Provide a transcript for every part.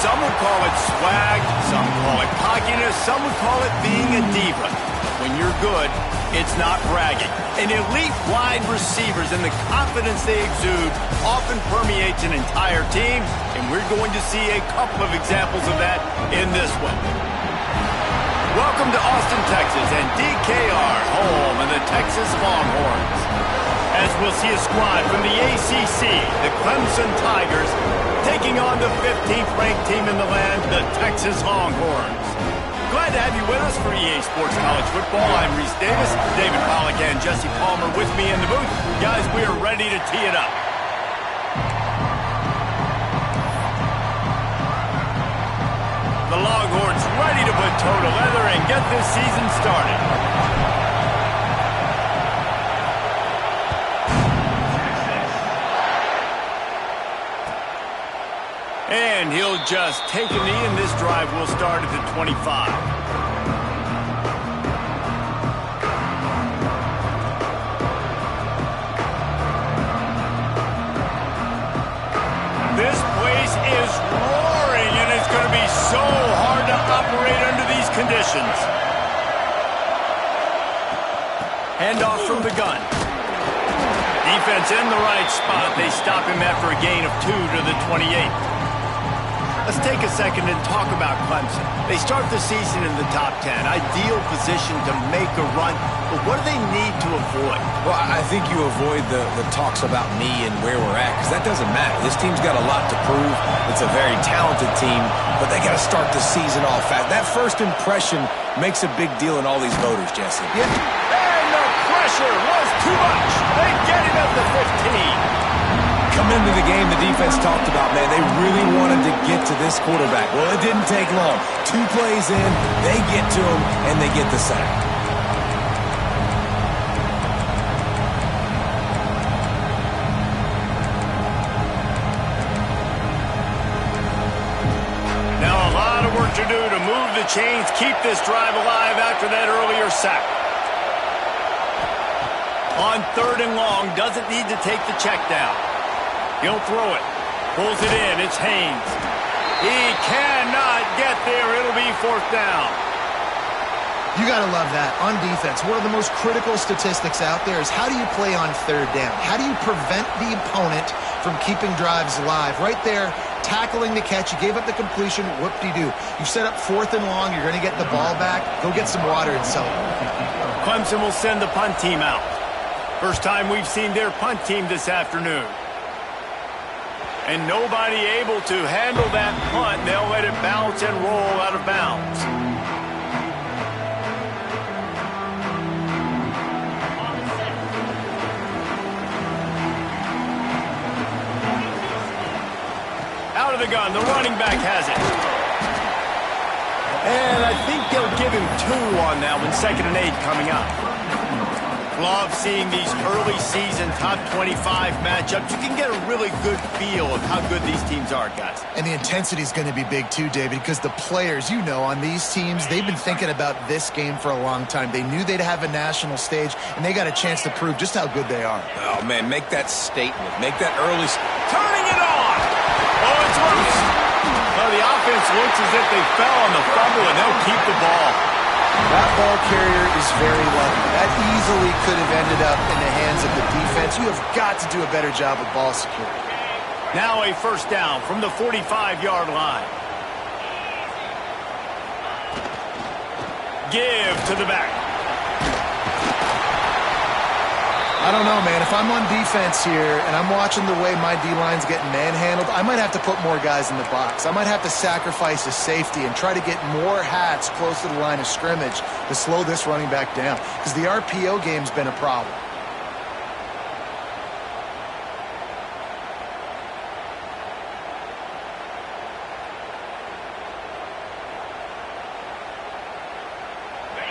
Some would call it swag, some call it cockiness, some would call it being a diva. When you're good, it's not bragging. And elite wide receivers and the confidence they exude often permeates an entire team, and we're going to see a couple of examples of that in this one. Welcome to Austin, Texas, and DKR, home of the Texas Longhorns. As we'll see a squad from the ACC, the Clemson Tigers, taking on the 15th-ranked team in the land, the Texas Longhorns. Glad to have you with us for EA Sports College Football. I'm Reese Davis, David Pollack and Jesse Palmer with me in the booth. Guys, we are ready to tee it up. The Longhorns ready to put toe to leather and get this season started. And he'll just take a knee, and this drive will start at the 25. This place is roaring, and it's going to be so hard to operate under these conditions. Handoff from the gun. Defense in the right spot. They stop him after a gain of 2 to the 28. Let's take a second and talk about Clemson. They start the season in the top 10. Ideal position to make a run. But what do they need to avoid? Well, I think you avoid the talks about me and where we're at, because that doesn't matter. This team's got a lot to prove. It's a very talented team, but they got to start the season off fast. That first impression makes a big deal in all these voters, Jesse. Yeah. And the pressure was too much. They get him at the 15. Coming into the game, the defense talked about, man, they really wanted to get to this quarterback. Well, it didn't take long. 2 plays in, they get to him, and they get the sack. Now a lot of work to do to move the chains, keep this drive alive after that earlier sack. On 3rd and long, doesn't need to take the check down. He'll throw it. Pulls it in. It's Haynes. He cannot get there. It'll be 4th down. You got to love that. On defense, one of the most critical statistics out there is how do you play on 3rd down? How do you prevent the opponent from keeping drives alive? Right there, tackling the catch. You gave up the completion. Whoop-de-doo. You set up 4th and long. You're going to get the ball back. Go get some water and celebrate. Clemson will send the punt team out. First time we've seen their punt team this afternoon. And nobody able to handle that punt. They'll let it bounce and roll out of bounds. Out of the gun, the running back has it. And I think they'll give him 2 on that one. 2nd and 8 coming up. Love seeing these early season top 25 matchups. You can get a really good feel of how good these teams are, guys. And the intensity is going to be big too, David, because the players, you know, on these teams, they've been thinking about this game for a long time. They knew they'd have a national stage, and they got a chance to prove just how good they are. Oh, man, make that statement. Make that early... Turning it on! Oh, it's loose! Well, the offense looks as if they fell on the fumble, and they'll keep the ball. That ball carrier is very lucky. That easily could have ended up in the hands of the defense. You have got to do a better job of ball security. Now a 1st down from the 45-yard line. Give to the back. I don't know, man. If I'm on defense here and I'm watching the way my D-line's getting manhandled, I might have to put more guys in the box. I might have to sacrifice a safety and try to get more hats close to the line of scrimmage to slow this running back down, because the RPO game's been a problem.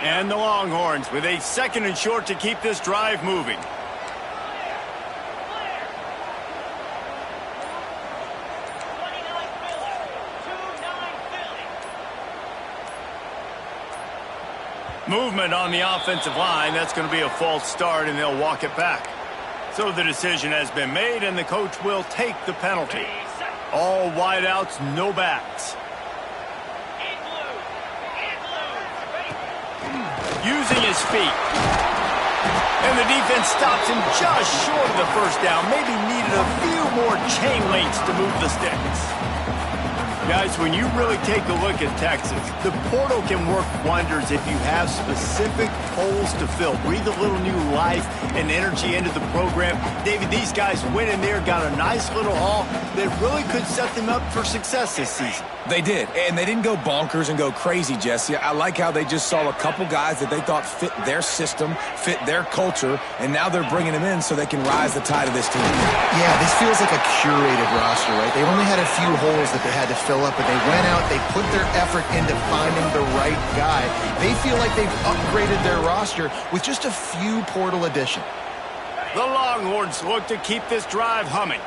And the Longhorns with a 2nd and short to keep this drive moving. Movement on the offensive line. That's going to be a false start, and they'll walk it back. So the decision has been made, and the coach will take the penalty. All wideouts, no backs. Using his feet. And the defense stops him just short of the first down. Maybe needed a few more chain links to move the sticks. Guys, when you really take a look at Texas, the portal can work wonders if you have specific holes to fill. Breathe a little new life and energy into the program. David, these guys went in there, got a nice little haul that really could set them up for success this season. They did, and they didn't go bonkers and go crazy, Jesse. I like how they just saw a couple guys that they thought fit their system, fit their culture, and now they're bringing them in so they can rise the tide of this team. Yeah, this feels like a curated roster, right? They only had a few holes that they had to fill up, but they went out, they put their effort into finding the right guy. They feel like they've upgraded their roster with just a few portal additions. The Longhorns look to keep this drive humming.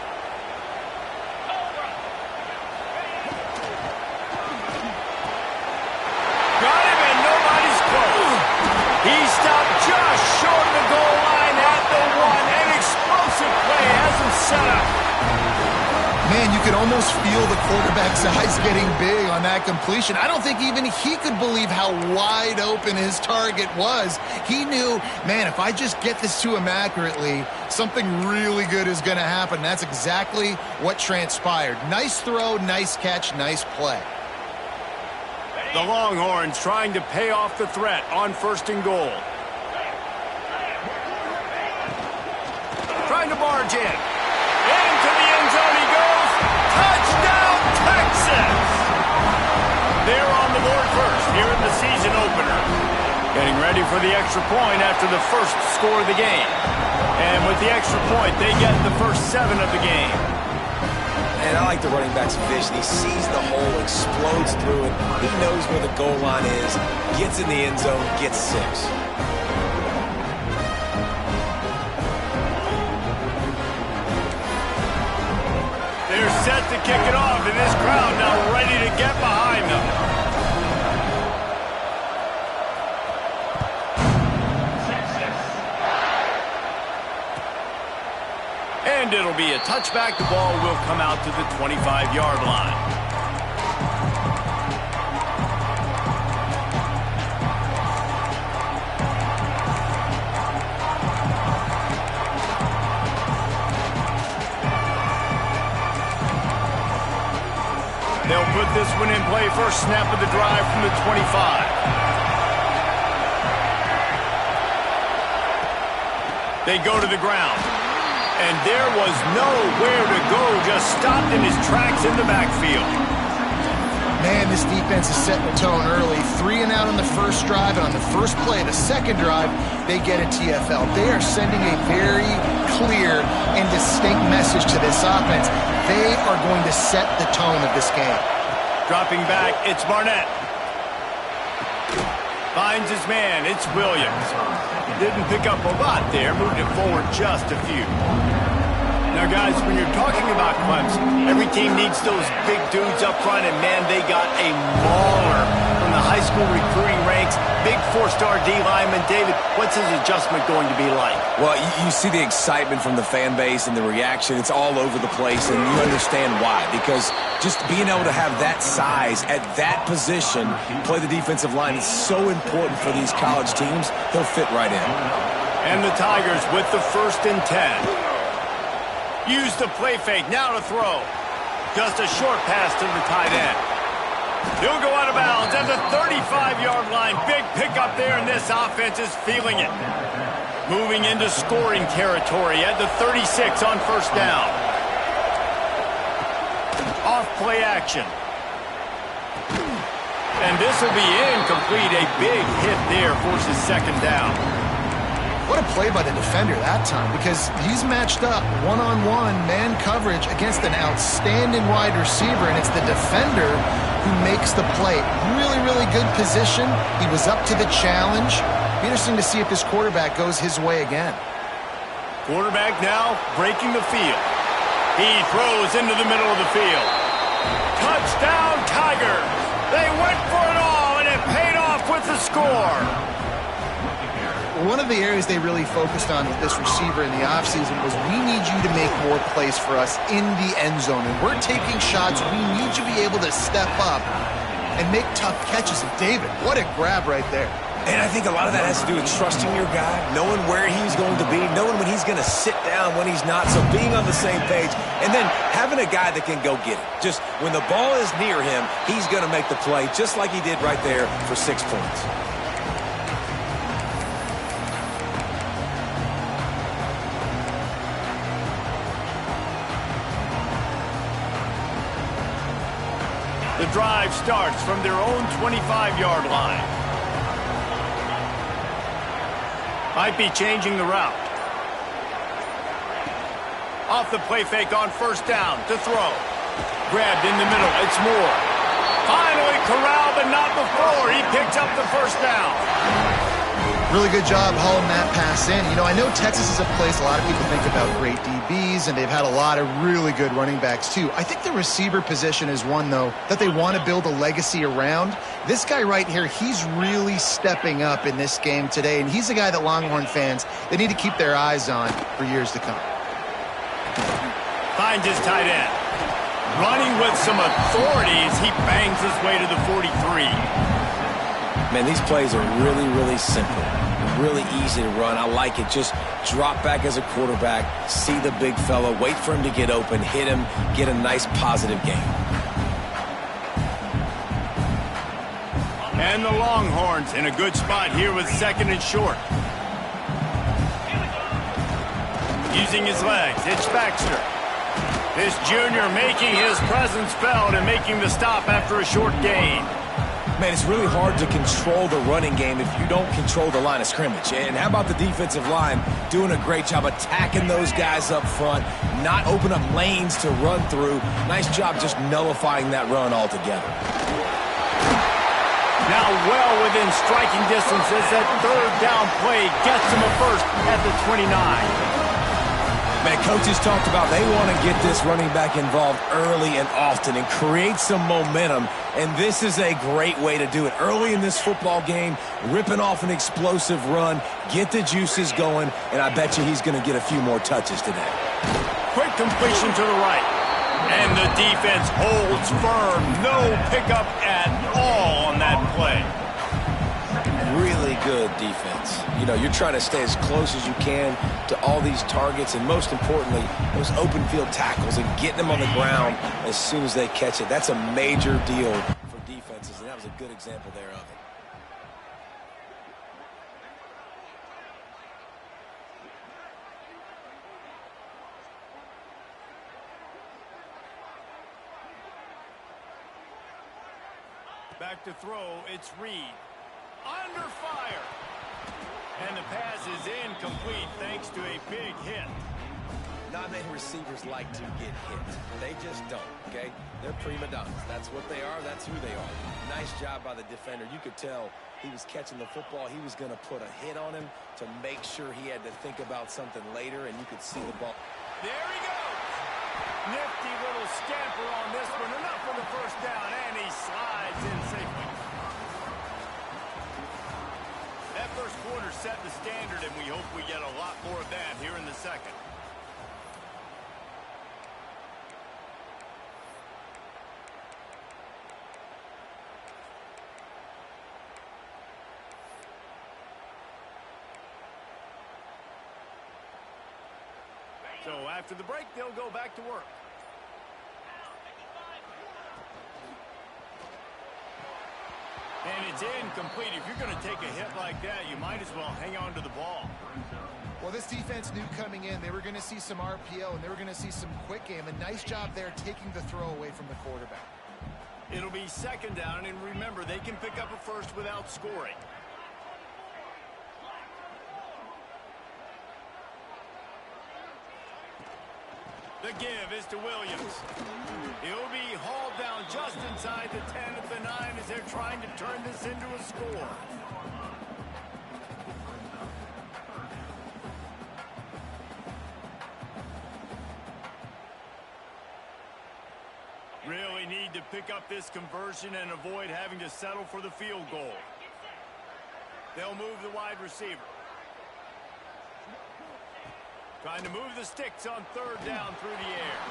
He stopped just short of the goal line at the 1. An explosive play has him set up. Man, you could almost feel the quarterback's eyes getting big on that completion. I don't think even he could believe how wide open his target was. He knew, man, if I just get this to him accurately, something really good is going to happen. That's exactly what transpired. Nice throw, nice catch, nice play. The Longhorns trying to pay off the threat on 1st and goal. Trying to barge in. Into the end zone he goes. Touchdown, Texas! They're on the board first here in the season opener. Getting ready for the extra point after the first score of the game. And with the extra point, they get the first 7 of the game. And I like the running back's vision. He sees the hole, explodes through it. He knows where the goal line is, gets in the end zone, gets 6. They're set to kick it off, and this crowd now ready to get behind them. And it'll be a touchback. The ball will come out to the 25-yard line. They'll put this one in play. First snap of the drive from the 25. They go to the ground. And there was nowhere to go, just stopped in his tracks in the backfield. Man, this defense is setting the tone early. 3 and out on the first drive, and on the first play, the second drive, they get a TFL. They are sending a very clear and distinct message to this offense. They are going to set the tone of this game. Dropping back, it's Barnett. Finds his man, it's Williams. Didn't pick up a lot there, moved it forward just a few. Now, guys, when you're talking about Clemson, every team needs those big dudes up front, and, man, they got a mauler from the high school recruiting ranks. Big 4-star D lineman. David, what's his adjustment going to be like? Well, you see the excitement from the fan base and the reaction. It's all over the place, and you understand why. Because just being able to have that size at that position, play the defensive line, is so important for these college teams. They'll fit right in. And the Tigers with the 1st and 10. Use the play fake, now to throw. Just a short pass to the tight end. He'll go out of bounds at the 35-yard line. Big pickup there, and this offense is feeling it. Moving into scoring territory at the 36 on 1st down. Off play action. And this will be incomplete. A big hit there forces 2nd down. What a play by the defender that time, because he's matched up one-on-one man coverage against an outstanding wide receiver, and it's the defender who makes the play. Really, really good position. He was up to the challenge. Be interesting to see if this quarterback goes his way again. Quarterback now breaking the field. He throws into the middle of the field. Touchdown, Tigers! They went for it all, and it paid off with the score. One of the areas they really focused on with this receiver in the offseason was we need you to make more plays for us in the end zone. And we're taking shots. We need you to be able to step up and make tough catches. And David, what a grab right there. And I think a lot of that has to do with trusting your guy, knowing where he's going to be, knowing when he's going to sit down, when he's not, so being on the same page, and then having a guy that can go get it. Just when the ball is near him, he's going to make the play, just like he did right there for 6 points. The drive starts from their own 25-yard line. Might be changing the route. Off the play fake on first down to throw. Grabbed in the middle. It's Moore. Finally corralled, but not before. He picked up the first down. Really good job hauling that pass in. You know, I know Texas is a place a lot of people think about great DBs, and they've had a lot of really good running backs too. I think the receiver position is one, though, that they want to build a legacy around. This guy right here, he's really stepping up in this game today, and he's a guy that Longhorn fans, they need to keep their eyes on for years to come. Finds his tight end. Running with some authority as he bangs his way to the 43. Man, these plays are really, really simple. Really easy to run. I like it. Just drop back as a quarterback, see the big fella, wait for him to get open, hit him, get a nice positive gain. And the Longhorns in a good spot here with 2nd and short. Using his legs, it's Baxter. This junior making his presence felt and making the stop after a short gain. Man, it's really hard to control the running game if you don't control the line of scrimmage. And how about the defensive line doing a great job attacking those guys up front, not open up lanes to run through. Nice job just nullifying that run altogether. Now well within striking distance as that 3rd down play gets him a first at the 29. Man, coaches talked about they want to get this running back involved early and often and create some momentum, and this is a great way to do it. Early in this football game, ripping off an explosive run, get the juices going, and I bet you he's going to get a few more touches today. Quick completion to the right, and the defense holds firm. No pickup at all on that play. Really good defense. You know, you're trying to stay as close as you can to all these targets, and most importantly, those open field tackles and getting them on the ground as soon as they catch it. That's a major deal for defenses, and that was a good example there of it. Back to throw, it's Reed. Under fire. And the pass is incomplete thanks to a big hit. Not many receivers like to get hit. They just don't, okay? They're prima donnas. That's what they are. That's who they are. Nice job by the defender. You could tell he was catching the football. He was going to put a hit on him to make sure he had to think about something later, and you could see the ball. There he goes. Nifty little scamper on this one. Enough for the first down, and he slides in safely. That first quarter set the standard, and we hope we get a lot more of that here in the second. So after the break, they'll go back to work. And it's incomplete. If you're going to take a hit like that, you might as well hang on to the ball. Well, this defense knew coming in they were going to see some RPO and they were going to see some quick game. A nice job there taking the throw away from the quarterback. It'll be 2nd down, and remember, they can pick up a first without scoring. The give is to Williams. He'll be hauled down just inside the 10 at the 9 as they're trying to turn this into a score. Really need to pick up this conversion and avoid having to settle for the field goal. They'll move the wide receiver. Trying to move the sticks on third down through the air.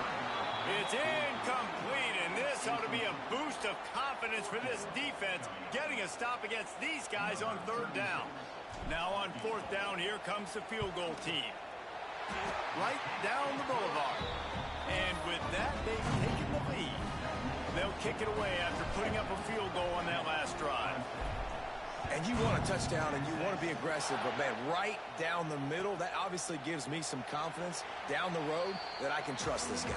It's incomplete, and this ought to be a boost of confidence for this defense, getting a stop against these guys on third down. Now on fourth down, here comes the field goal team. Right down the boulevard. And with that, they've taken the lead. They'll kick it away after putting up a field goal on that last drive. And you want a touchdown and you want to be aggressive, but man, right down the middle, that obviously gives me some confidence down the road that I can trust this guy.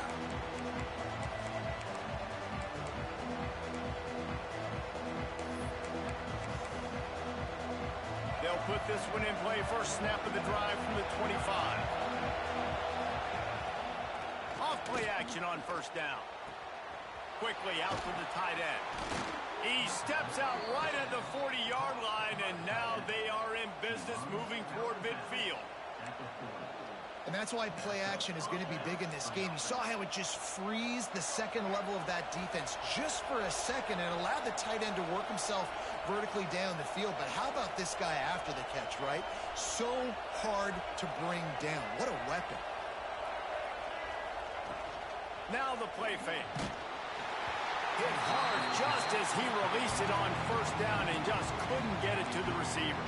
They'll put this one in play. First snap of the drive from the 25. Off play action on first down. Quickly out to the tight end. He steps out right at the 40-yard line, and now they are in business moving toward midfield. And that's why play action is going to be big in this game. You saw how it just frees the second level of that defense just for a second and allowed the tight end to work himself vertically down the field. But how about this guy after the catch, right? So hard to bring down. What a weapon. Now the play fake. Hit hard just as he released it on first down and just couldn't get it to the receiver.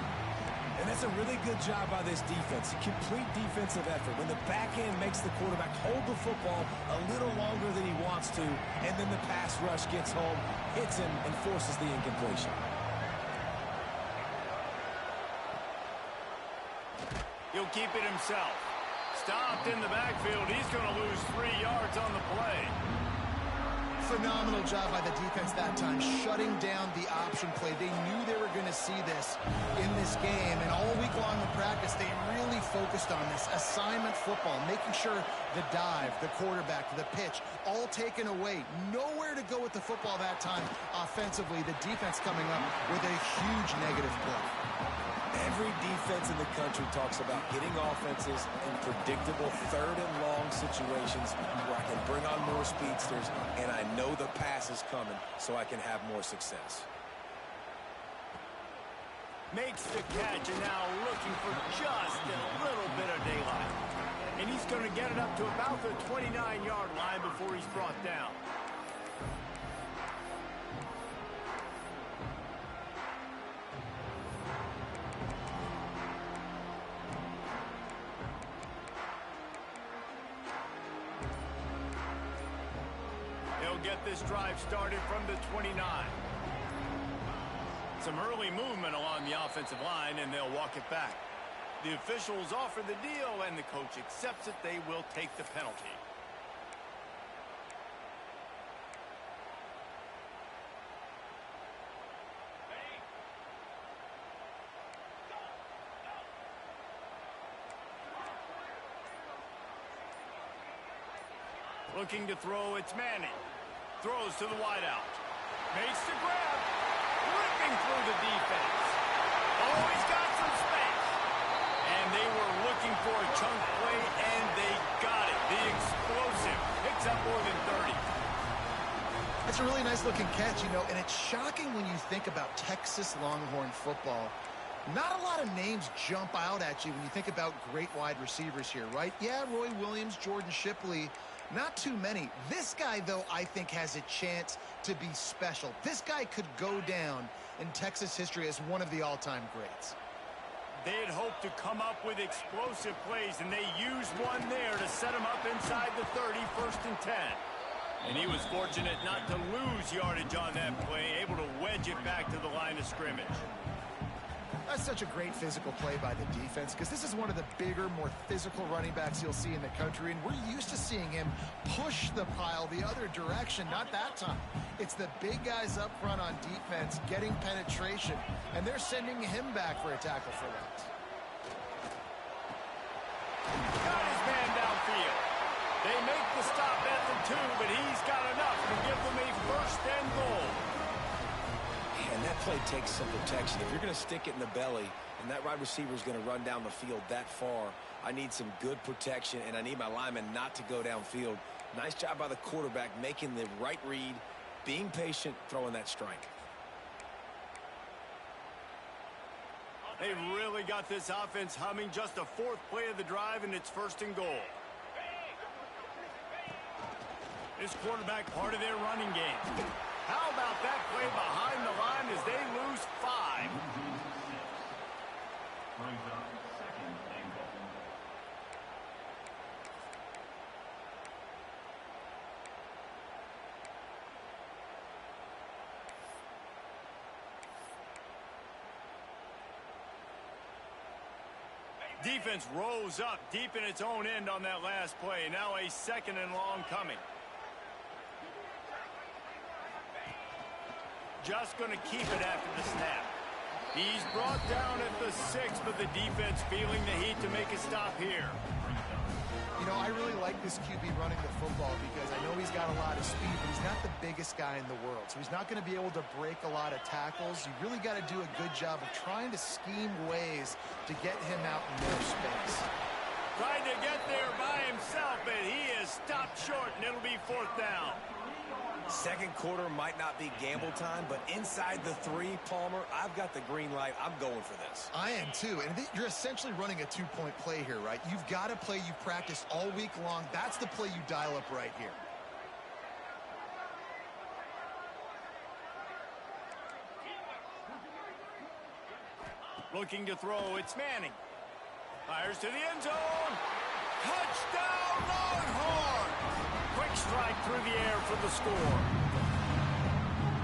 And that's a really good job by this defense. Complete defensive effort. When the back end makes the quarterback hold the football a little longer than he wants to, and then the pass rush gets home, hits him, and forces the incompletion. He'll keep it himself. Stopped in the backfield. He's going to lose 3 yards on the play. Phenomenal job by the defense that time, shutting down the option play. They knew they were going to see this in this game, and all week long in practice, they really focused on this assignment football, making sure the dive, the quarterback, the pitch, all taken away. Nowhere to go with the football that time offensively. The defense coming up with a huge negative play. Every defense in the country talks about getting offenses in predictable third and long situations where I can bring on more speedsters and I know the pass is coming so I can have more success. Makes the catch and now looking for just a little bit of daylight. And he's going to get it up to about the 29-yard line before he's brought down. Get this drive started from the 29. Some early movement along the offensive line, and they'll walk it back. The officials offer the deal, and the coach accepts it. They will take the penalty. Looking to throw, it's Manning. Throws to the wideout. Makes the grab. Ripping through the defense. Oh, he's got some space. And they were looking for a chunk play, and they got it. The explosive picks up more than 30. That's a really nice-looking catch, you know, and it's shocking when you think about Texas Longhorn football. Not a lot of names jump out at you when you think about great wide receivers here, right? Yeah, Roy Williams, Jordan Shipley, not too many. This guy, though, I think has a chance to be special. This guy could go down in Texas history as one of the all-time greats. They had hoped to come up with explosive plays, and they used one there to set him up inside the 30, 1st and 10. And he was fortunate not to lose yardage on that play, able to wedge it back to the line of scrimmage. That's such a great physical play by the defense because this is one of the bigger, more physical running backs you'll see in the country, and we're used to seeing him push the pile the other direction. Not that time. It's the big guys up front on defense getting penetration, and they're sending him back for a tackle for that. Got his man downfield. They make the stop at the 2, but he's got enough to give them a 1st and goal. And that play takes some protection. If you're going to stick it in the belly and that wide receiver is going to run down the field that far, I need some good protection, and I need my lineman not to go downfield. Nice job by the quarterback making the right read, being patient, throwing that strike. They really got this offense humming. Just a fourth play of the drive, and it's 1st and goal. This quarterback part of their running game. How about that play behind the line as they lose 5? Brings up 2nd and goal. Defense rose up deep in its own end on that last play. Now a 2nd and long coming. Just going to keep it after the snap. He's brought down at the 6, but the defense feeling the heat to make a stop here. You know, I really like this QB running the football because I know he's got a lot of speed, but he's not the biggest guy in the world. So he's not going to be able to break a lot of tackles. You really got to do a good job of trying to scheme ways to get him out in more space. Tried to get there by himself, but he is stopped short, and it'll be 4th down. Second quarter might not be gamble time, but inside the 3, Palmer, I've got the green light. I'm going for this. I am too, and you're essentially running a 2-point play here, right? You've got to play you've practiced all week long. That's the play you dial up right here. Looking to throw, it's Manning. Fires to the end zone. Touchdown, Longhorns! Quick strike through the air for the score.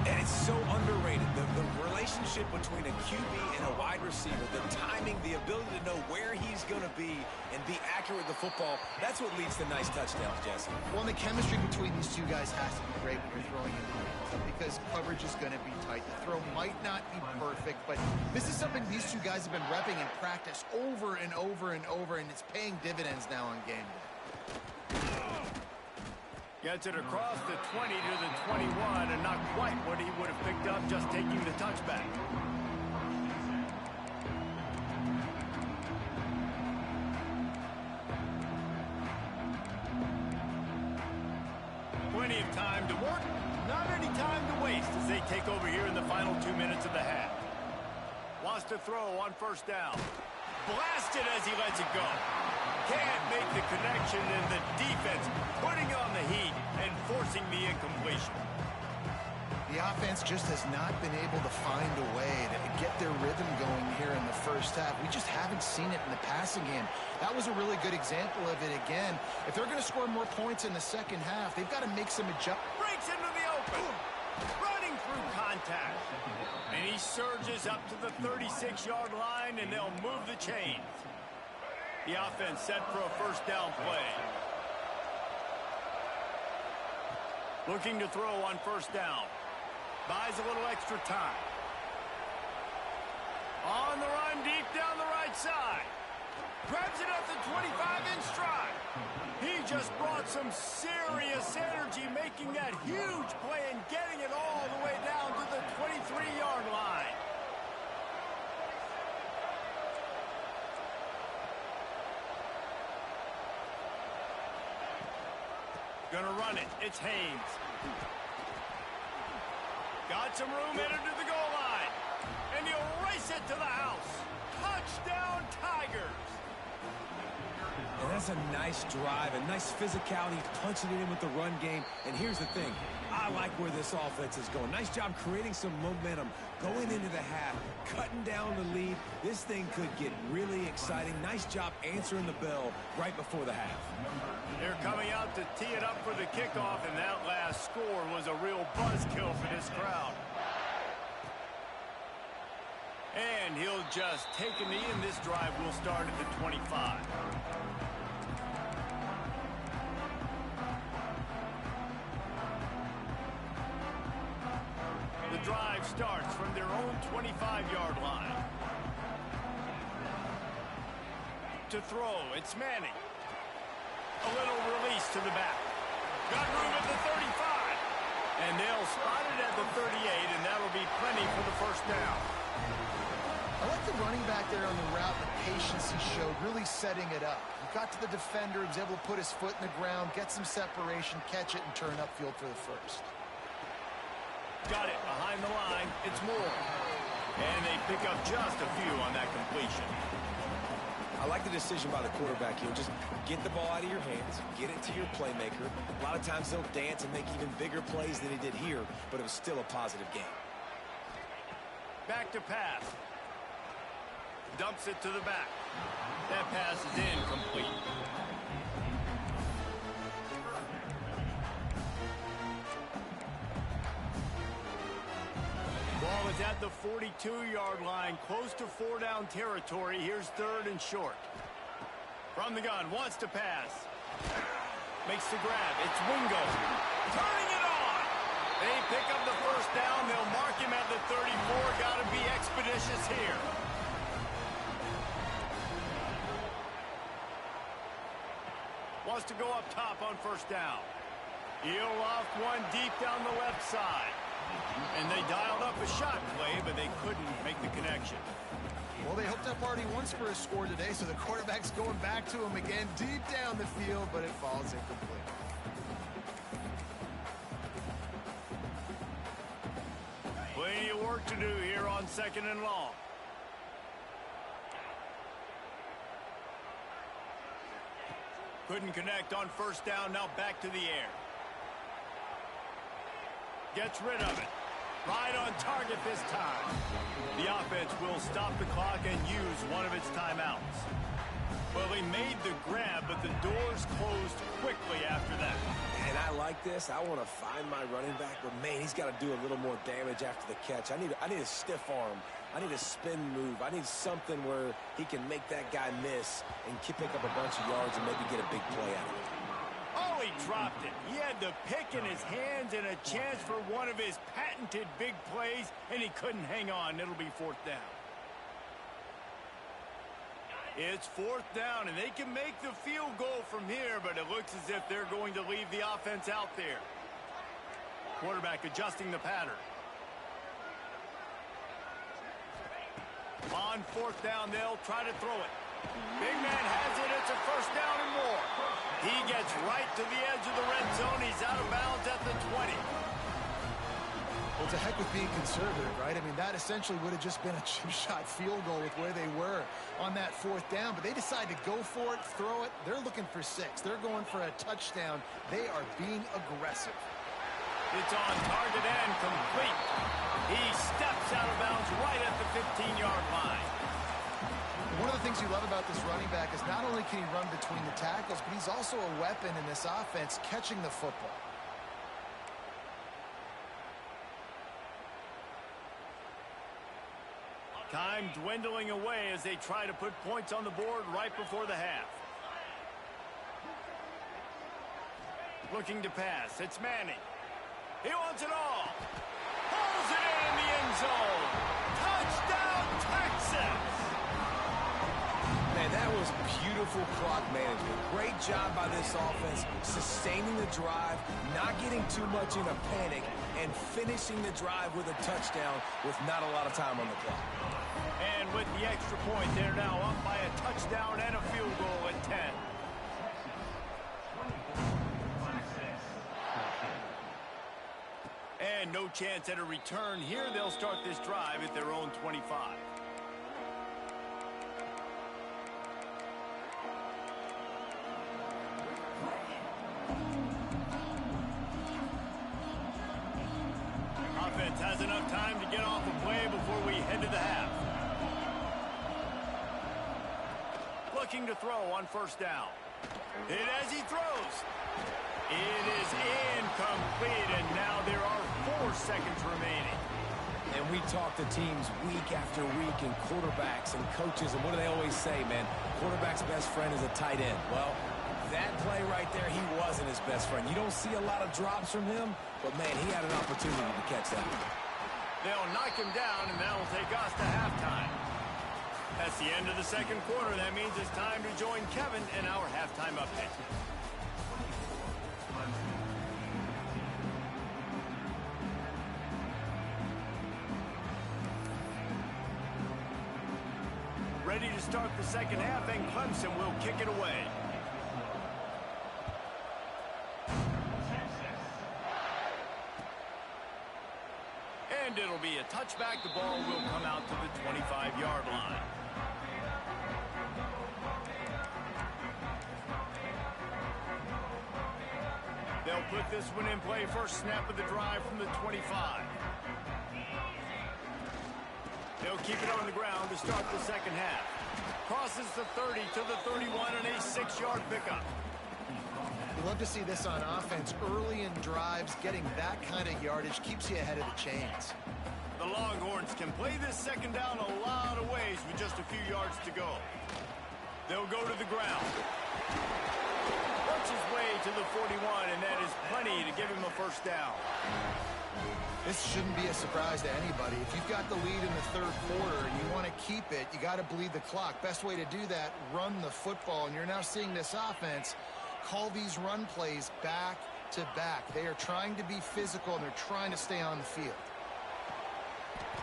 And it's so underrated. The relationship between a QB and a wide receiver, the timing, the ability to know where he's going to be and be accurate with the football, that's what leads to nice touchdowns, Jesse. Well, and the chemistry between these two guys has to be great when you're throwing into the end zone because coverage is going to be tight. The throw might not be perfect, but this is something these two guys have been repping in practice over and over and over, and it's paying dividends now on game day. Gets it across the 20 to the 21, and not quite what he would have picked up just taking the touchback. Plenty of time to work, not any time to waste as they take over here in the final 2 minutes of the half. Wants to throw on 1st down. Blasted as he lets it go. Can't make the connection, and the defense putting on the heat and forcing the incompletion. The offense just has not been able to find a way to get their rhythm going here in the first half. We just haven't seen it in the passing game. That was a really good example of it again. If they're going to score more points in the second half, they've got to make some adjustments. Breaks into the open. Running through contact. And he surges up to the 36-yard line, and they'll move the chains. The offense set for a 1st down play. Looking to throw on 1st down. Buys a little extra time. On the run deep down the right side. Grabs it at the 25 in stride. He just brought some serious energy making that huge play and getting it all the way down to the 23-yard line. Gonna run it. It's Haynes. Got some room headed to the goal line. And he'll race it to the house. Touchdown, Tigers. And that's a nice drive, a nice physicality, punching it in with the run game. And here's the thing. I like where this offense is going. Nice job creating some momentum, going into the half, cutting down the lead. This thing could get really exciting. Nice job answering the bell right before the half. They're coming out to tee it up for the kickoff, and that last score was a real buzzkill for this crowd. And he'll just take a knee, and this drive will start at the 25. The drive starts from their own 25-yard line. To throw, it's Manning. A little release to the back. Got room at the 35. And they'll spot it at the 38, and that'll be plenty for the 1st down. I like the running back there on the route, the patience he showed, really setting it up. He got to the defender, he was able to put his foot in the ground, get some separation, catch it, and turn upfield for the 1st. Got it behind the line. It's Moore. And they pick up just a few on that completion. I like the decision by the quarterback here. Just get the ball out of your hands, get it to your playmaker. A lot of times they'll dance and make even bigger plays than he did here, but it was still a positive game. Back to pass. Dumps it to the back. That pass is incomplete. Ball is at the 42-yard line, close to 4-down territory. Here's 3rd and short. From the gun, wants to pass. Makes the grab. It's Wingo. Turning it on. They pick up the 1st down. They'll mark him at the 34. Got to be expeditious here. Wants to go up top on 1st down. He'll loft one deep down the left side. And they dialed up a shot play, but they couldn't make the connection. Well, they hooked up already once for a score today, so the quarterback's going back to him again deep down the field, but it falls incomplete. Plenty of work to do here on 2nd and long. Couldn't connect on 1st down, now back to the air. Gets rid of it. Right on target this time. The offense will stop the clock and use one of its timeouts. Well, they made the grab, but the doors closed quickly after that. And I like this. I want to find my running back, but, man, he's got to do a little more damage after the catch. I need a stiff arm. I need a spin move. I need something where he can make that guy miss and pick up a bunch of yards and maybe get a big play out of it. Oh, he dropped it. He had the pick in his hands and a chance for one of his patented big plays, and he couldn't hang on. It'll be 4th down. It's 4th down, and they can make the field goal from here, but it looks as if they're going to leave the offense out there. Quarterback adjusting the pattern. On 4th down, they'll try to throw it. Big man has it. It's a 1st down and more. He gets right to the edge of the red zone. He's out of bounds at the 20. Well, to heck with being conservative, right? I mean, that essentially would have just been a chip shot field goal with where they were on that 4th down. But they decide to go for it, throw it. They're looking for 6. They're going for a touchdown. They are being aggressive. It's on target and complete. He steps out of bounds right at the 15-yard line. One of the things you love about this running back is not only can he run between the tackles, but he's also a weapon in this offense catching the football. Time dwindling away as they try to put points on the board right before the half. Looking to pass. It's Manning. He wants it all. Pulls it in the end zone. Touchdown, Texas! Man, that was beautiful clock management. Great job by this offense, sustaining the drive, not getting too much in a panic, and finishing the drive with a touchdown with not a lot of time on the clock. And with the extra point, they're now up by a touchdown and a field goal at 10. And no chance at a return here. They'll start this drive at their own 25. Offense has enough time to get off a play before we head to the half. Looking to throw on 1st down. Hit as he throws. It is incomplete, and now there are 4 seconds remaining. And we talk to teams week after week and quarterbacks and coaches, and what do they always say, man? Quarterback's best friend is a tight end. Well, that play right there, he wasn't his best friend. You don't see a lot of drops from him, but, man, he had an opportunity to catch that. They'll knock him down, and that'll take us to halftime. That's the end of the 2nd quarter. That means it's time to join Kevin in our halftime update. Ready to start the 2nd half, and Clemson will kick it away. And And it'll be a touchback. The ball will come out to the 25-yard line. They'll put this one in play. First snap of the drive from the 25. They'll keep it on the ground to start the second half. Crosses the 30 to the 31 and a 6-yard pickup. You love to see this on offense. Early in drives, getting that kind of yardage keeps you ahead of the chains. The Longhorns can play this second down a lot of ways with just a few yards to go. They'll go to the ground. Works his way to the 41, and that is plenty to give him a first down. This shouldn't be a surprise to anybody. If you've got the lead in the third quarter and you want to keep it, you got to bleed the clock. Best way to do that, run the football. And you're now seeing this offense call these run plays back to back. They are trying to be physical, and they're trying to stay on the field.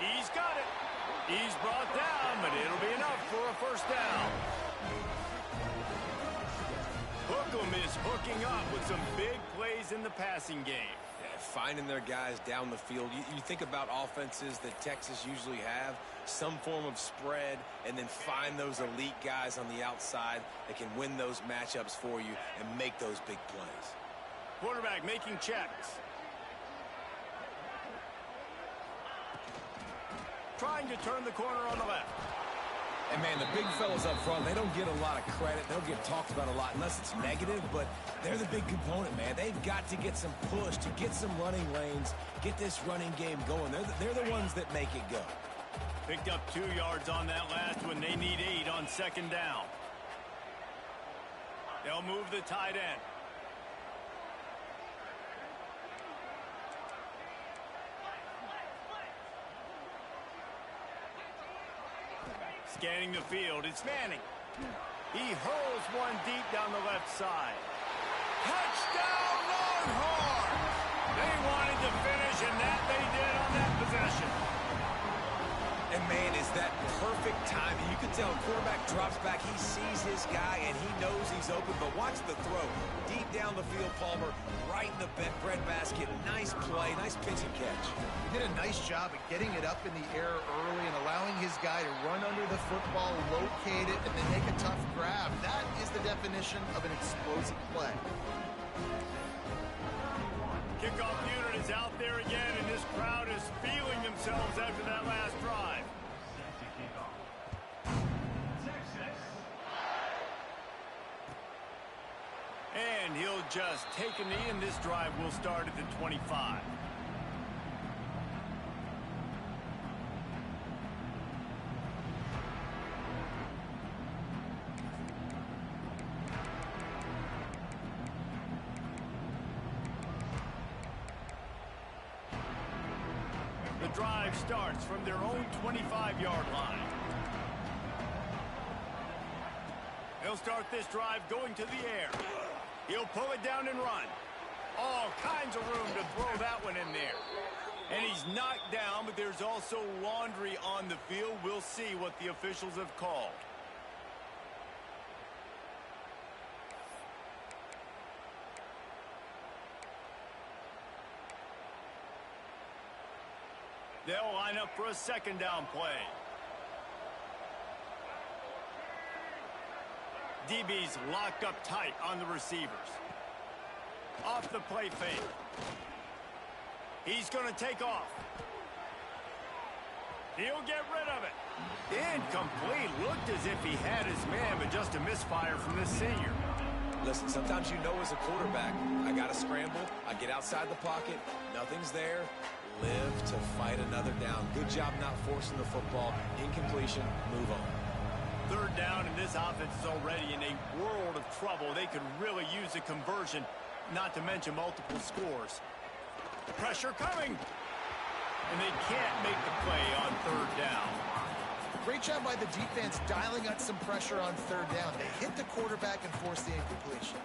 He's got it. He's brought down, but it'll be enough for a first down. Hookem is hooking up with some big plays in the passing game. Yeah, finding their guys down the field. You think about offenses that Texas usually have, some form of spread, and then find those elite guys on the outside that can win those matchups for you and make those big plays. Quarterback making checks. Trying to turn the corner on the left. And, man, the big fellas up front, they don't get a lot of credit. They'll get talked about a lot unless it's negative, but they're the big component, man. They've got to get some push, to get some running lanes, get this running game going. They're the ones that make it go. Picked up 2 yards on that last one. They need 8 on second down. They'll move the tight end. Scanning the field, it's Manning. He hurls one deep down the left side. Touchdown, Longhorns! They wanted to finish, and that they did on that possession. And, man, is that perfect timing. You can tell quarterback drops back. He sees his guy, and he knows he's open. But watch the throw. Deep down the field, Palmer, right in the breadbasket. Nice play, nice pitch and catch. He did a nice job at getting it up in the air early and allowing his guy to run under the football, locate it, and then make a tough grab. That is the definition of an explosive play. Kickoff unit is out there again, and this crowd is feeling themselves after that last drive. Set to kick off. Texas. And he'll just take a knee, and this drive will start at the 25. The drive starts from their own 25-yard line. He'll start this drive going to the air. He'll pull it down and run. All kinds of room to throw that one in there. And he's knocked down, but there's also laundry on the field. We'll see what the officials have called. They'll line up for a second down play. DB's locked up tight on the receivers. Off the play fake. He's going to take off. He'll get rid of it. Incomplete. Looked as if he had his man, but just a misfire from this senior. Listen, sometimes you know as a quarterback, I got to scramble. I get outside the pocket. Nothing's there. Live to fight another down. Good job not forcing the football. Incompletion. Move on. Third down, and this offense is already in a world of trouble. They could really use a conversion, not to mention multiple scores. Pressure coming. And they can't make the play on third down. Great job by the defense dialing up some pressure on third down. They hit the quarterback and forced the incompletion.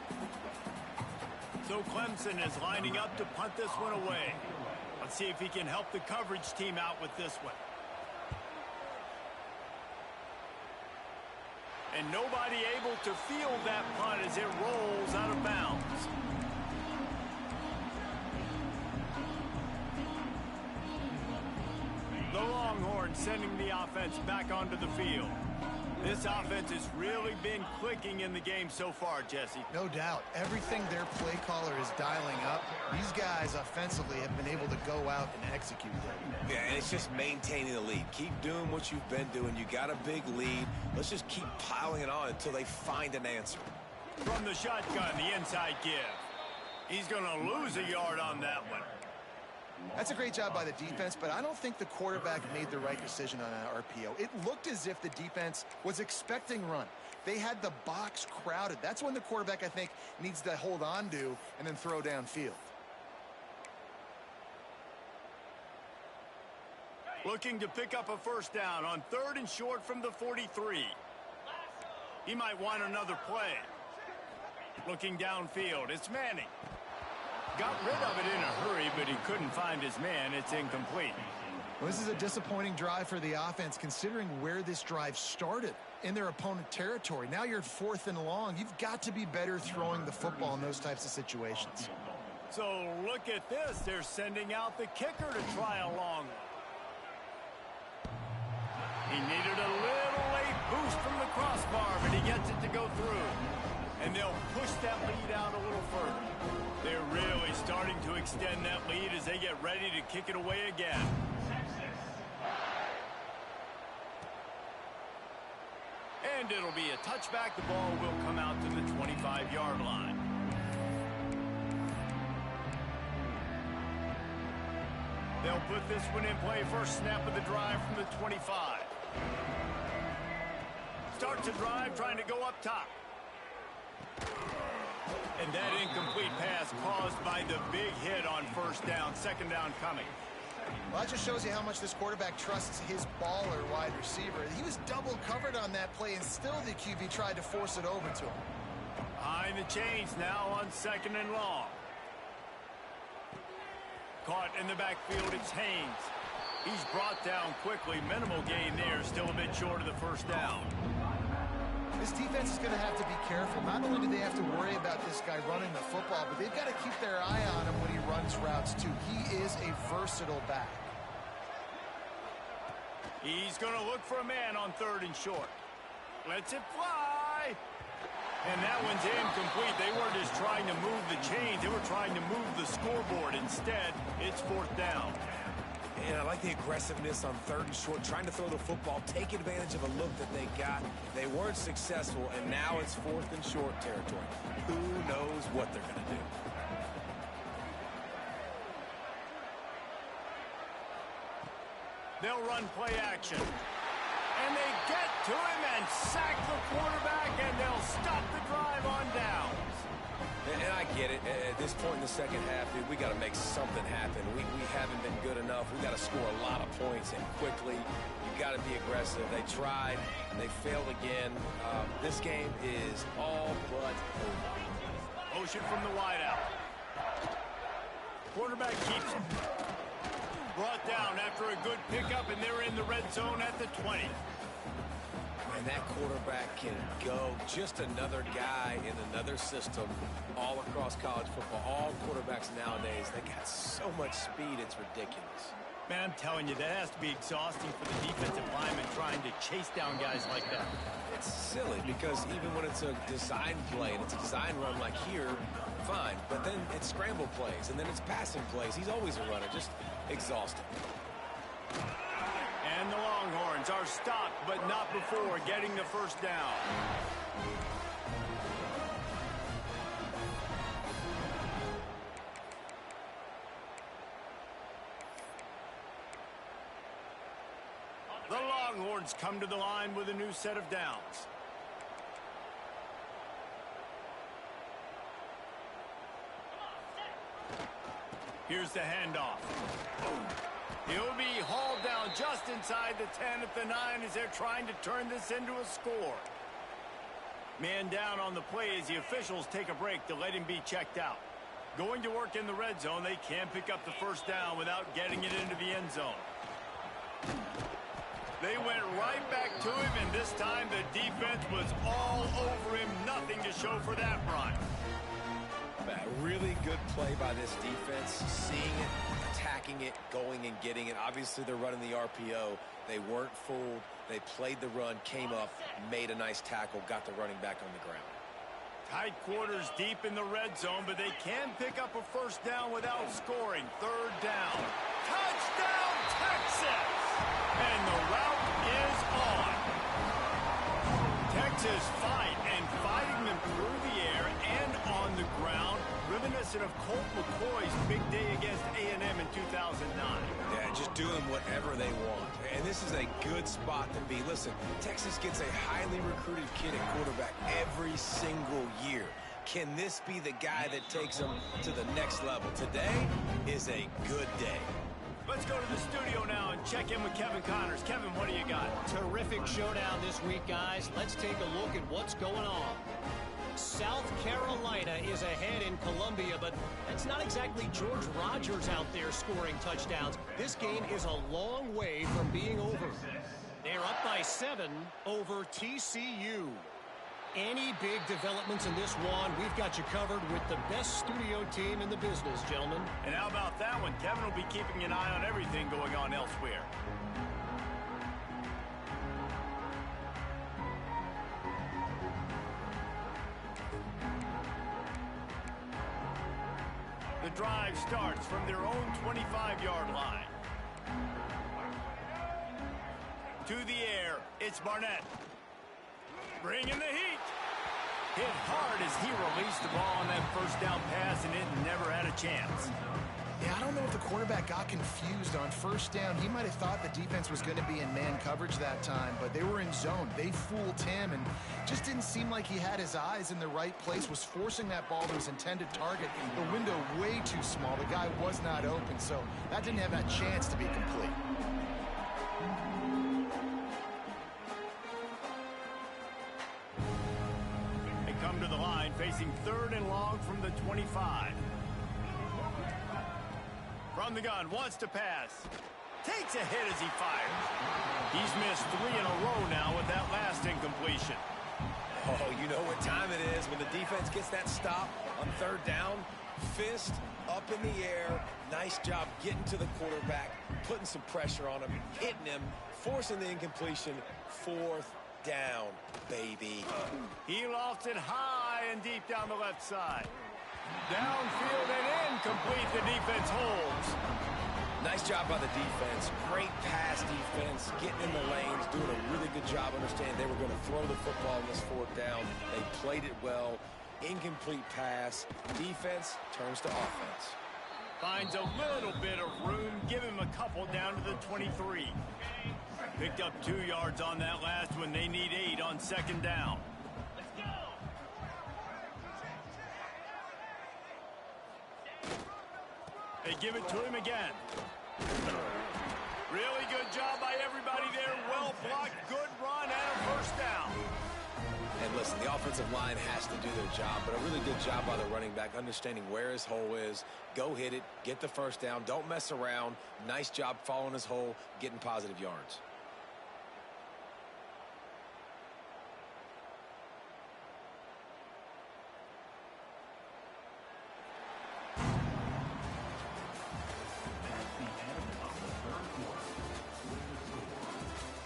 So Clemson is lining up to punt this one away. Let's see if he can help the coverage team out with this one. And nobody able to field that punt as it rolls out of bounds. Longhorns sending the offense back onto the field. This offense has really been clicking in the game so far, Jesse. No doubt. Everything their play caller is dialing up, these guys offensively have been able to go out and execute them. Yeah, and it's just maintaining the lead. Keep doing what you've been doing. You got a big lead. Let's just keep piling it on until they find an answer. From the shotgun, the inside give. He's going to lose a yard on that one. That's a great job by the defense, but I don't think the quarterback made the right decision on that RPO. It looked as if the defense was expecting run. They had the box crowded. That's when the quarterback, I think, needs to hold on to and then throw downfield. Looking to pick up a first down on 3rd and short from the 43. He might want another play. Looking downfield, it's Manning. Got rid of it in a hurry, but he couldn't find his man. It's incomplete. Well, this is a disappointing drive for the offense, considering where this drive started, in their opponent territory. Now you're 4th and long. You've got to be better throwing the football in those types of situations. So look at this. They're sending out the kicker to try a long one. He needed a little late boost from the crossbar, but he gets it to go through. And they'll push that lead out a little further. They're really starting to extend that lead as they get ready to kick it away again. And it'll be a touchback. The ball will come out to the 25-yard line. They'll put this one in play. First snap of the drive from the 25. Starts a drive trying to go up top. And that incomplete pass caused by the big hit on first down. Second down coming. Well, that just shows you how much this quarterback trusts his baller wide receiver. He was double covered on that play, and still the QB tried to force it over to him. Behind the chains now on 2nd and long. Caught in the backfield, it's Haynes. He's brought down quickly. Minimal gain there, still a bit short of the first down. This defense is going to have to be careful. Not only do they have to worry about this guy running the football, but they've got to keep their eye on him when he runs routes, too. He is a versatile back. He's going to look for a man on 3rd and short. Lets it fly. And that one's incomplete. They weren't just trying to move the chains. They were trying to move the scoreboard. Instead, it's 4th down. And I like the aggressiveness on 3rd and short, trying to throw the football, take advantage of a look that they got. They weren't successful, and now it's 4th and short territory. Who knows what they're going to do? They'll run play action. And they get to him and sack the quarterback, and they'll stop the drive on downs. And I get it. At this point in the second half, dude, we got to make something happen. We haven't been good enough. We got to score a lot of points and quickly. You got to be aggressive. They tried, and they failed again. This game is all but over. Motion from the wideout. Quarterback keeps him. Brought down after a good pickup, and they're in the red zone at the 20. And that quarterback can go. Just another guy in another system all across college football. All quarterbacks nowadays, they got so much speed, it's ridiculous. Man, I'm telling you, that has to be exhausting for the defensive lineman trying to chase down guys like that. It's silly because even when it's a design play and it's a design run like here, fine. But then it's scramble plays and then it's passing plays. He's always a runner, just exhausting. And the Longhorns are stopped, but not before getting the first down. The Longhorns come to the line with a new set of downs. Here's the handoff. He'll be hauled down just inside the 10 at the 9 as they're trying to turn this into a score. Man down on the play as the officials take a break to let him be checked out. Going to work in the red zone, they can pick up the first down without getting it into the end zone. They went right back to him, and this time the defense was all over him. Nothing to show for that run. that. Really good play by this defense, seeing it, attacking it, going and getting it. Obviously, they're running the RPO. They weren't fooled. They played the run, came up, made a nice tackle, got the running back on the ground. Tight quarters deep in the red zone, but they can pick up a first down without scoring. Third down. Touchdown, Texas! And the route is on. Texas fighting them through the air and on the ground, reminiscent of Colt McCoy's big day against A&M in 2009. Yeah, just doing whatever they want. And this is a good spot to be. Listen, Texas gets a highly recruited kid at quarterback every single year. Can this be the guy that takes them to the next level? Today is a good day. Let's go to the studio now and check in with Kevin Connors. Kevin, what do you got? Terrific showdown this week, guys. Let's take a look at what's going on. South Carolina is ahead in Columbia, but that's not exactly George Rogers out there scoring touchdowns. This game is a long way from being over. They're up by 7 over TCU. Any big developments in this one, we've got you covered with the best studio team in the business, gentlemen. And how about that one? Kevin will be keeping an eye on everything going on elsewhere. The drive starts from their own 25-yard line. To the air, it's Barnett. Bringing the heat. Hit hard as he released the ball on that first down pass, and it never had a chance. Yeah, I don't know if the quarterback got confused on first down. He might have thought the defense was going to be in man coverage that time, but they were in zone. They fooled him and just didn't seem like he had his eyes in the right place, was forcing that ball to his intended target. The window way too small. The guy was not open, so that didn't have that chance to be complete. Come to the line, facing 3rd and long from the 25. From the gun, wants to pass. Takes a hit as he fires. He's missed 3 in a row now with that last incompletion. Oh, you know what time it is when the defense gets that stop on 3rd down. Fist up in the air. Nice job getting to the quarterback, putting some pressure on him, hitting him, forcing the incompletion. 4th down, baby. He lofts it high and deep down the left side. Downfield and incomplete. The defense holds. Nice job by the defense. Great pass defense, getting in the lanes, doing a really good job understanding they were going to throw the football in this 4th down. They played it well. Incomplete pass. Defense turns to offense. Finds a little bit of room. Give him a couple down to the 23. Picked up 2 yards on that last one. They need 8 on 2nd down. Let's go! They give it to him again. Really good job by everybody there. Well blocked, good run, and a first down. And listen, the offensive line has to do their job, but a really good job by the running back, understanding where his hole is. Go hit it, get the first down, don't mess around. Nice job following his hole, getting positive yards.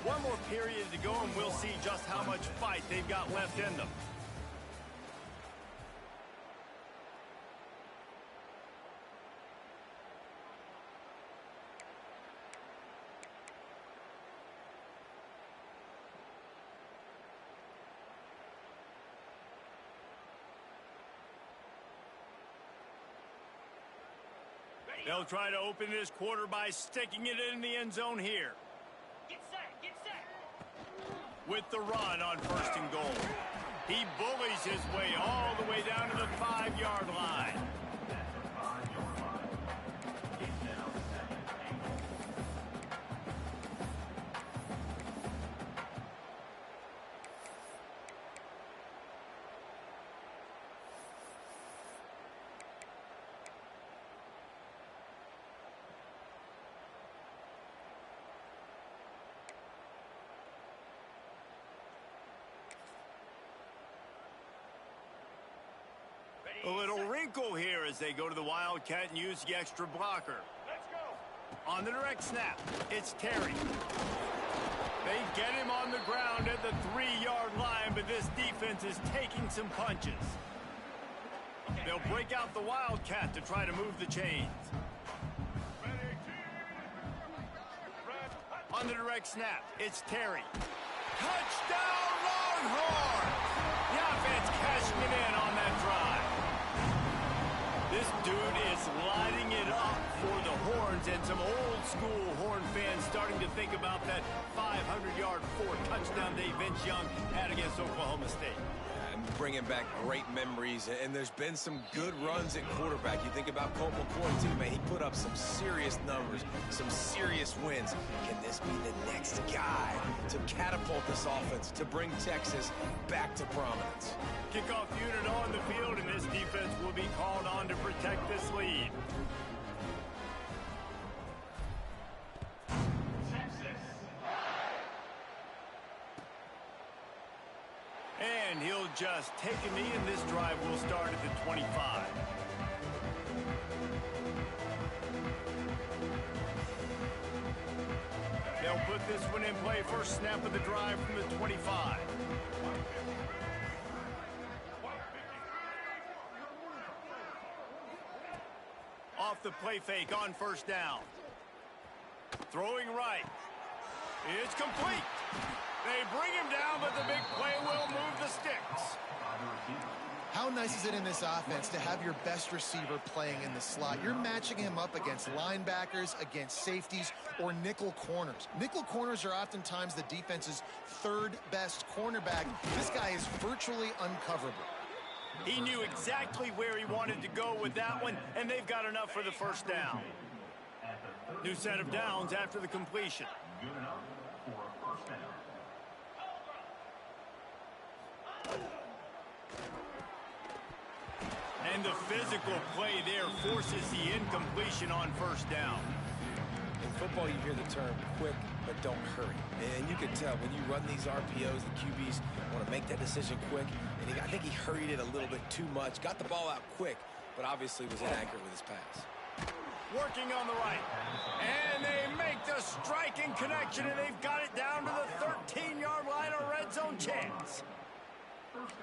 One more period to go, and we'll see just how much fight they've got left in them. They'll try to open this quarter by sticking it in the end zone here. Get set! Get set! With the run on 1st and goal. He bullies his way all the way down to the 5-yard line. A little wrinkle here as they go to the Wildcat and use the extra blocker. Let's go. On the direct snap, it's Terry. They get him on the ground at the 3-yard line, but this defense is taking some punches. They'll break out the Wildcat to try to move the chains. On the direct snap, it's Terry. Touchdown, Longhorn! The offense cashing it in on that drive. This dude is lighting it up for the Horns, and some old-school Horn fans starting to think about that 500-yard 4-touchdown day Vince Young had against Oklahoma State. And bringing back great memories, and there's been some good runs at quarterback. You think about Colt McCoy, too, man. He put up some serious numbers, some serious wins. Can this be the next guy to catapult this offense, to bring Texas back to prominence? Kickoff unit on the field, and this defense will be called on to protect this lead. And he'll just take a knee, and this drive will start at the 25. They'll put this one in play. First snap of the drive from the 25. Off the play fake on first down. Throwing right. It's complete. They bring him down, but the big play will move the sticks. How nice is it in this offense to have your best receiver playing in the slot? You're matching him up against linebackers, against safeties, or nickel corners. Nickel corners are oftentimes the defense's third best cornerback. This guy is virtually uncoverable. He knew exactly where he wanted to go with that one, and they've got enough for the first down. New set of downs after the completion. Good enough for a first down. And the physical play there forces the incompletion on first down. In football, you hear the term quick, but don't hurry. And you can tell when you run these RPOs, the QBs want to make that decision quick. And I think he hurried it a little bit too much. Got the ball out quick, but obviously was inaccurate with his pass. Working on the right. And they make the striking connection, and they've got it down to the 13-yard line, a red zone chance.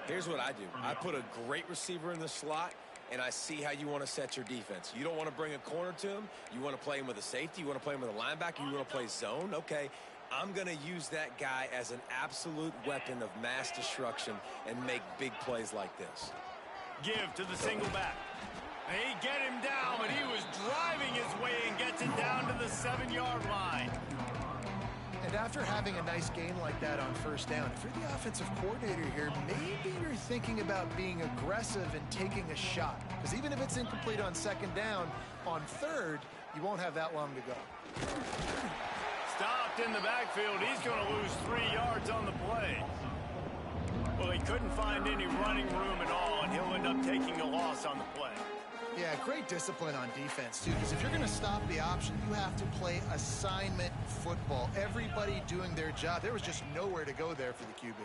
Here's what I do. I put a great receiver in the slot, and I see how you want to set your defense. You don't want to bring a corner to him. You want to play him with a safety. You want to play him with a linebacker. You want to play zone. Okay, I'm going to use that guy as an absolute weapon of mass destruction and make big plays like this. Give to the single back. They get him down, but he was driving his way and gets it down to the 7-yard line. And after having a nice game like that on first down, if you're the offensive coordinator here, maybe you're thinking about being aggressive and taking a shot. Because even if it's incomplete on second down, on third, you won't have that long to go. Stopped in the backfield. He's going to lose 3 yards on the play. Well, he couldn't find any running room at all, and he'll end up taking a loss on the play. Yeah, great discipline on defense, too, because if you're going to stop the option, you have to play assignment football. Everybody doing their job. There was just nowhere to go there for the QB.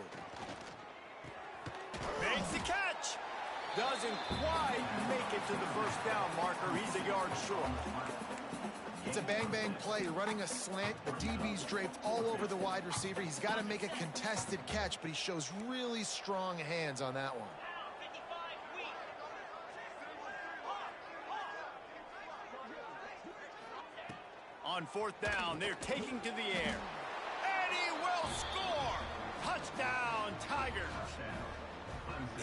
Makes the catch. Doesn't quite make it to the first down marker. He's a yard short. It's a bang-bang play, running a slant. The DB's draped all over the wide receiver. He's got to make a contested catch, but he shows really strong hands on that one. On fourth down, they're taking to the air. And he will score! Touchdown, Tigers!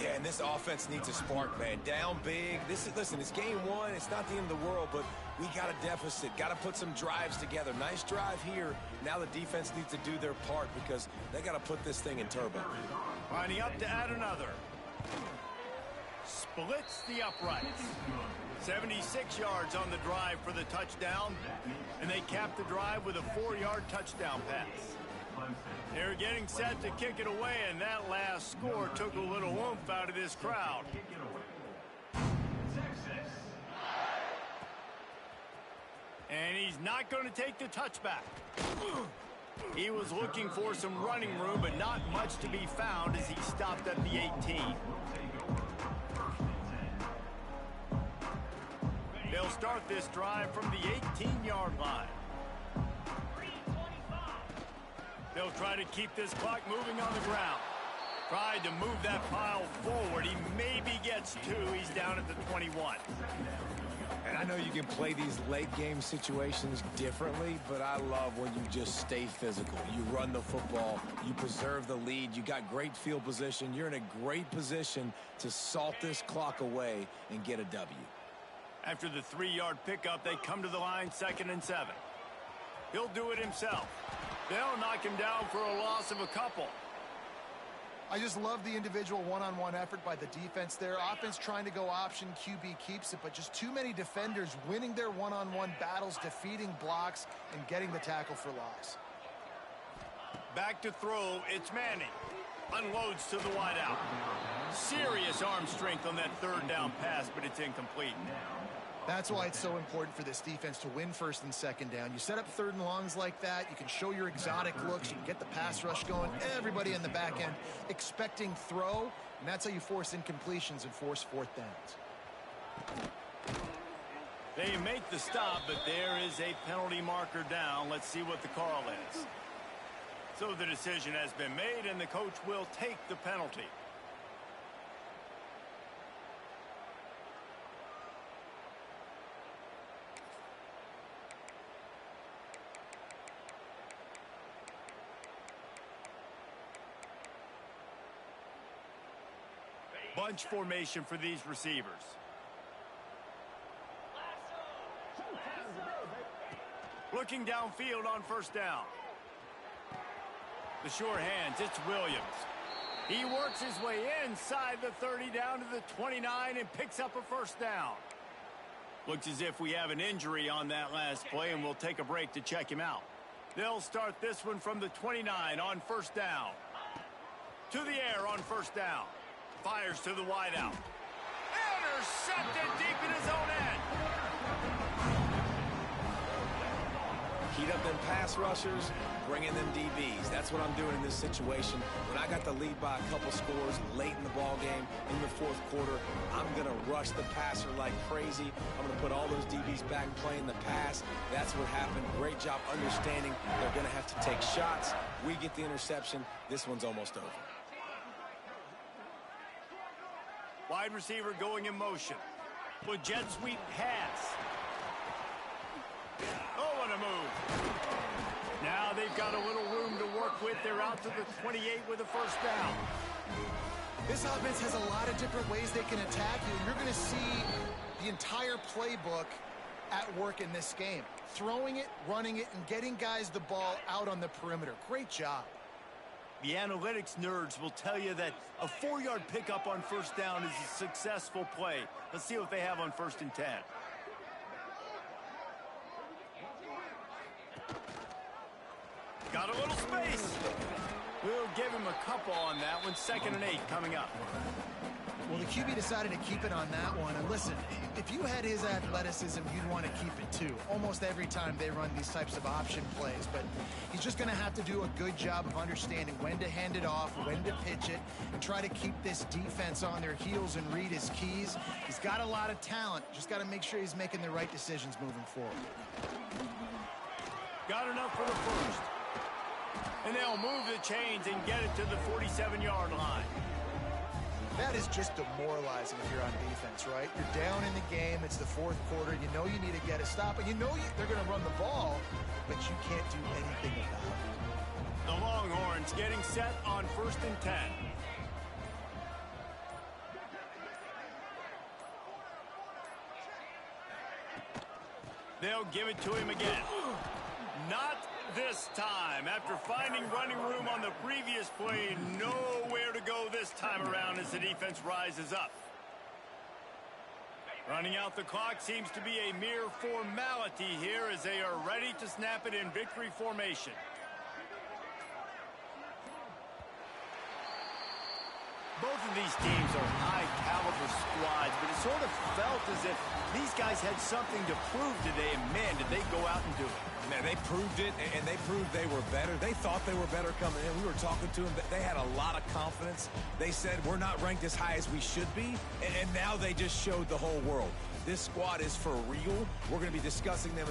Yeah, and this offense needs a spark, man. Down big. Listen, it's game one. It's not the end of the world, but we got a deficit. Got to put some drives together. Nice drive here. Now the defense needs to do their part because they got to put this thing in turbo. Lining up to add another. Splits the uprights. 76 yards on the drive for the touchdown, and they cap the drive with a 4-yard touchdown pass. They're getting set to kick it away, and that last score took a little oomph out of this crowd. And he's not going to take the touchback. He was looking for some running room, but not much to be found as he stopped at the 18. start this drive from the 18-yard line. They'll try to keep this clock moving on the ground. Tried to move that pile forward. He maybe gets 2. He's down at the 21. And I know you can play these late-game situations differently, but I love when you just stay physical. You run the football. You preserve the lead. You got great field position. You're in a great position to salt this clock away and get a W. After the 3-yard pickup, they come to the line 2nd and 7. He'll do it himself. They'll knock him down for a loss of a couple. I just love the individual one-on-one effort by the defense there. Offense trying to go option, QB keeps it, but just too many defenders winning their one-on-one battles, defeating blocks, and getting the tackle for loss. Back to throw, it's Manning. Unloads to the wideout. Serious arm strength on that 3rd down pass, but it's incomplete. That's why it's so important for this defense to win 1st and 2nd down. You set up 3rd and longs like that, you can show your exotic looks, you can get the pass rush going, everybody in the back end expecting throw, and that's how you force incompletions and force 4th downs. They make the stop, but there is a penalty marker down. Let's see what the call is. So the decision has been made, and the coach will take the penalty. Bunch formation for these receivers. Looking downfield on 1st down. The sure hands, it's Williams. He works his way inside the 30 down to the 29 and picks up a 1st down. Looks as if we have an injury on that last play, and we'll take a break to check him out. They'll start this one from the 29 on 1st down. To the air on 1st down. Fires to the wideout. Intercepted deep in his own end. Heat up them pass rushers, bring in them DBs. That's what I'm doing in this situation. When I got the lead by a couple scores late in the ball game, in the 4th quarter, I'm going to rush the passer like crazy. I'm going to put all those DBs back playing the pass. That's what happened. Great job understanding they're going to have to take shots. We get the interception. This one's almost over. Wide receiver going in motion. With jet sweep pass. Oh, what a move. Now they've got a little room to work with. They're out to the 28 with a 1st down. This offense has a lot of different ways they can attack you, and you're going to see the entire playbook at work in this game. Throwing it, running it, and getting guys the ball out on the perimeter. Great job. The analytics nerds will tell you that a 4-yard pickup on 1st down is a successful play. Let's see what they have on 1st and 10. Got a little space. We'll give him a couple on that one. 2nd and 8 coming up. Well, the QB decided to keep it on that one. And listen, if you had his athleticism, you'd want to keep it too. Almost every time they run these types of option plays. But he's just going to have to do a good job of understanding when to hand it off, when to pitch it, and try to keep this defense on their heels and read his keys. He's got a lot of talent. Just got to make sure he's making the right decisions moving forward. Got enough for the 1st. And they'll move the chains and get it to the 47-yard line. That is just demoralizing if you're on defense, right? You're down in the game. It's the 4th quarter. You know you need to get a stop, and you know they're going to run the ball, but you can't do anything about it. The Longhorns getting set on 1st and 10. They'll give it to him again. Not this time. After finding running room on the previous play, nowhere to go this time around as the defense rises up. Running out the clock seems to be a mere formality here as they are ready to snap it in victory formation. Both of these teams are high-caliber squads, but it sort of felt as if these guys had something to prove today, and man, did they go out and do it. Man, they proved it, and they proved they were better. They thought they were better coming in. We were talking to them. They had a lot of confidence. They said, we're not ranked as high as we should be, and now they just showed the whole world. This squad is for real. We're going to be discussing them